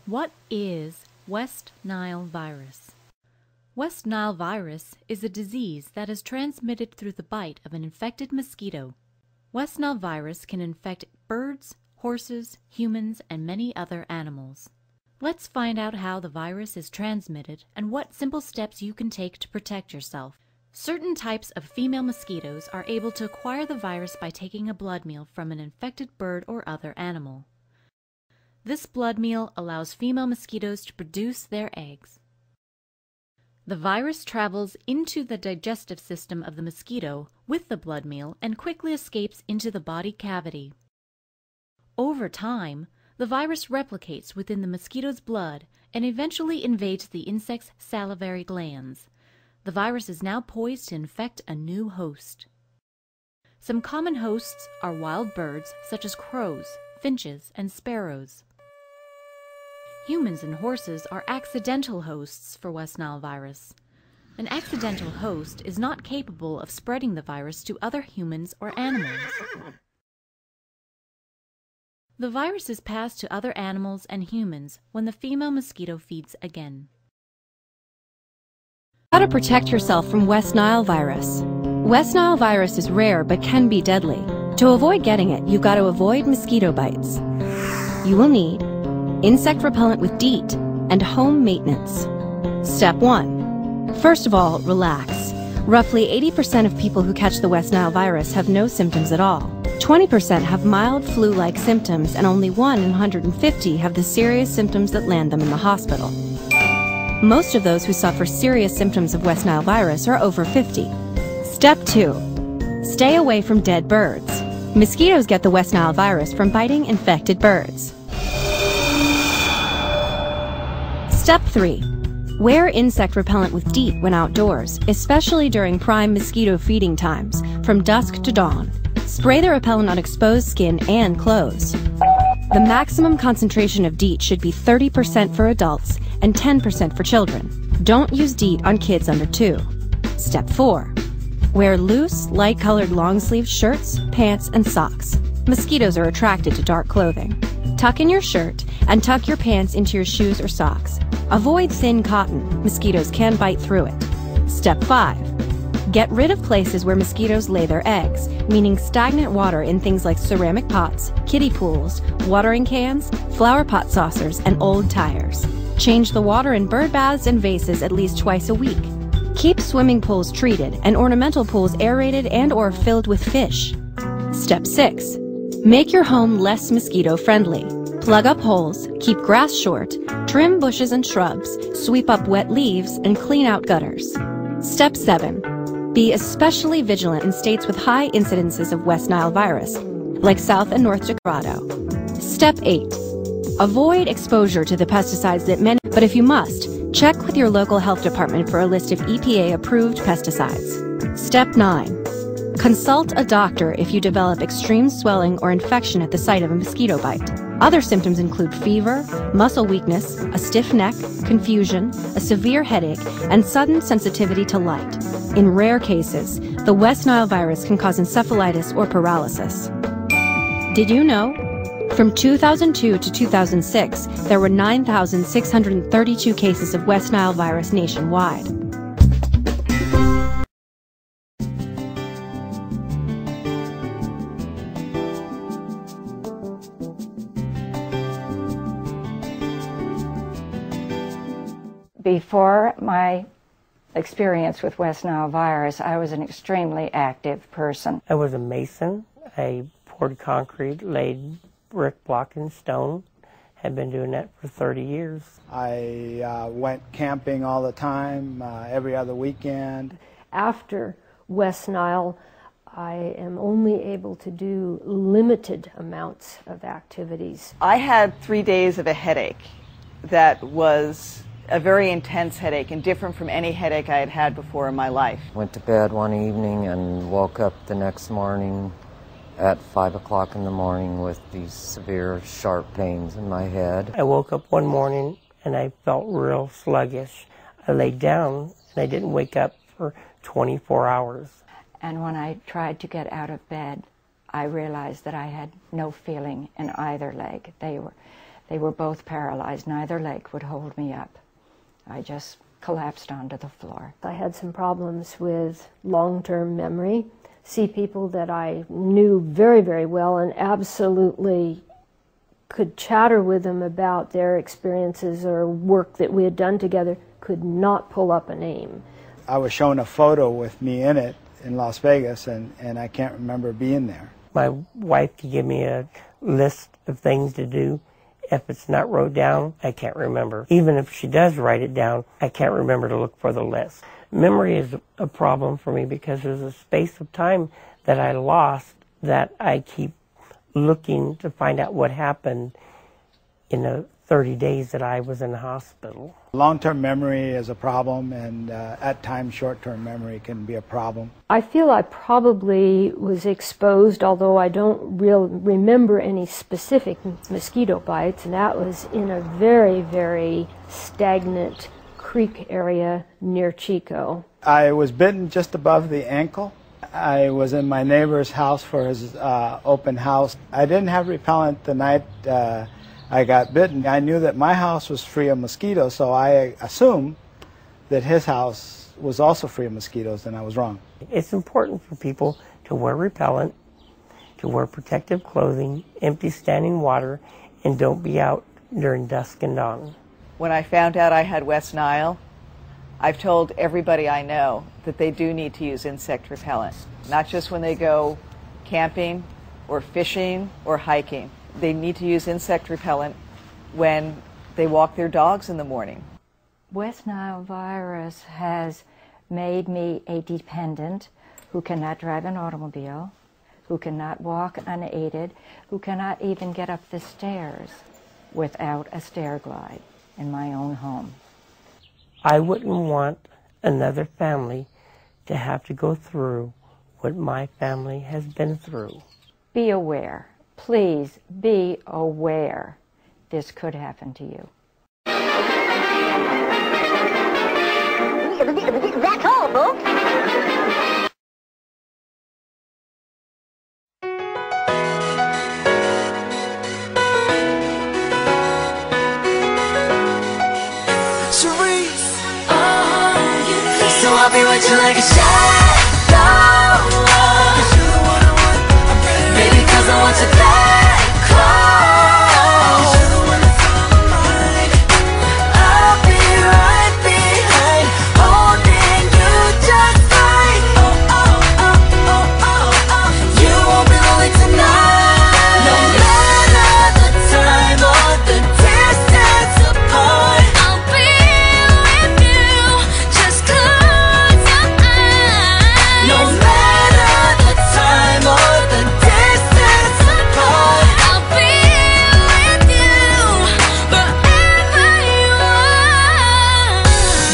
What is West Nile virus? West Nile virus is a disease that is transmitted through the bite of an infected mosquito. West Nile virus can infect birds, horses, humans, and many other animals. Let's find out how the virus is transmitted and what simple steps you can take to protect yourself. Certain types of female mosquitoes are able to acquire the virus by taking a blood meal from an infected bird or other animal. This blood meal allows female mosquitoes to produce their eggs. The virus travels into the digestive system of the mosquito with the blood meal and quickly escapes into the body cavity. Over time, the virus replicates within the mosquito's blood and eventually invades the insect's salivary glands. The virus is now poised to infect a new host. Some common hosts are wild birds such as crows, finches, and sparrows. Humans and horses are accidental hosts for West Nile virus. An accidental host is not capable of spreading the virus to other humans or animals. The virus is passed to other animals and humans when the female mosquito feeds again. How to protect yourself from West Nile virus. West Nile virus is rare but can be deadly. To avoid getting it, you've got to avoid mosquito bites. You will need insect repellent with DEET and home maintenance. Step 1. First of all, relax. Roughly 80% of people who catch the West Nile virus have no symptoms at all. 20% have mild flu-like symptoms, and only 1 in 150 have the serious symptoms that land them in the hospital. Most of those who suffer serious symptoms of West Nile virus are over 50. Step 2. Stay away from dead birds. Mosquitoes get the West Nile virus from biting infected birds. Step 3. Wear insect repellent with DEET when outdoors, especially during prime mosquito feeding times, from dusk to dawn. Spray the repellent on exposed skin and clothes. The maximum concentration of DEET should be 30% for adults and 10% for children. Don't use DEET on kids under 2. Step 4. Wear loose, light-colored long-sleeved shirts, pants, and socks. Mosquitoes are attracted to dark clothing. Tuck in your shirt and tuck your pants into your shoes or socks. Avoid thin cotton. Mosquitoes can bite through it. Step 5. Get rid of places where mosquitoes lay their eggs, meaning stagnant water in things like ceramic pots, kiddie pools, watering cans, flower pot saucers, and old tires. Change the water in bird baths and vases at least twice a week. Keep swimming pools treated and ornamental pools aerated and/or filled with fish. Step 6. Make your home less mosquito-friendly. Plug up holes, keep grass short, trim bushes and shrubs, sweep up wet leaves, and clean out gutters. Step 7. Be especially vigilant in states with high incidences of West Nile virus, like South and North Dakota. Step 8. Avoid exposure to the pesticides that many, but if you must, check with your local health department for a list of EPA-approved pesticides. Step 9. Consult a doctor if you develop extreme swelling or infection at the site of a mosquito bite. Other symptoms include fever, muscle weakness, a stiff neck, confusion, a severe headache, and sudden sensitivity to light. In rare cases, the West Nile virus can cause encephalitis or paralysis. Did you know? From 2002 to 2006, there were 9,632 cases of West Nile virus nationwide. Before my experience with West Nile virus, I was an extremely active person. I was a mason. I poured concrete, laid brick, block, and stone. Had been doing that for 30 years. I went camping all the time, every other weekend. After West Nile, I am only able to do limited amounts of activities. I had 3 days of a headache that was a very intense headache and different from any headache I had had before in my life. Went to bed one evening and woke up the next morning at 5 o'clock in the morning with these severe, sharp pains in my head. I woke up one morning and I felt real sluggish. I laid down and I didn't wake up for 24 hours. And when I tried to get out of bed, I realized that I had no feeling in either leg. They were both paralyzed. Neither leg would hold me up. I just collapsed onto the floor. I had some problems with long-term memory. See people that I knew very, very well and absolutely could chatter with them about their experiences or work that we had done together, could not pull up a name. I was shown a photo with me in it in Las Vegas, and I can't remember being there. My wife could give me a list of things to do. If it's not wrote down, I can't remember. Even if she does write it down, I can't remember to look for the list. Memory is a problem for me because there's a space of time that I lost that I keep looking to find out what happened in the 30 days that I was in the hospital. Long-term memory is a problem, and at times short-term memory can be a problem. I feel I probably was exposed, although I don't remember any specific mosquito bites, and that was in a very, very stagnant creek area near Chico. I was bitten just above the ankle. I was in my neighbor's house for his open house. I didn't have repellent the night I got bitten. I knew that my house was free of mosquitoes, so I assumed that his house was also free of mosquitoes, and I was wrong. It's important for people to wear repellent, to wear protective clothing, empty standing water, and don't be out during dusk and dawn. When I found out I had West Nile, I've told everybody I know that they do need to use insect repellent, not just when they go camping or fishing or hiking. They need to use insect repellent when they walk their dogs in the morning. West Nile virus has made me a dependent who cannot drive an automobile, who cannot walk unaided, who cannot even get up the stairs without a stair glide in my own home. I wouldn't want another family to have to go through what my family has been through. Be aware. Please be aware this could happen to you. That's all, folks. So I'll be with you like a shadow. Cause you're the one I want, I'm ready. Baby, cause I want you that close. You're the one that's on my mind. I'll be right behind, holding you just right. Oh, oh, oh, oh, oh, oh. You won't be lonely tonight. No matter the time or the distance apart, I'll be with you, just close your eyes. No matter the time or the distance apart, I'll be with you forever you are.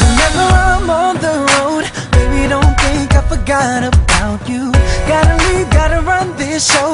Whenever I'm on the road, baby, don't think I forgot about you. Gotta leave, gotta run this show.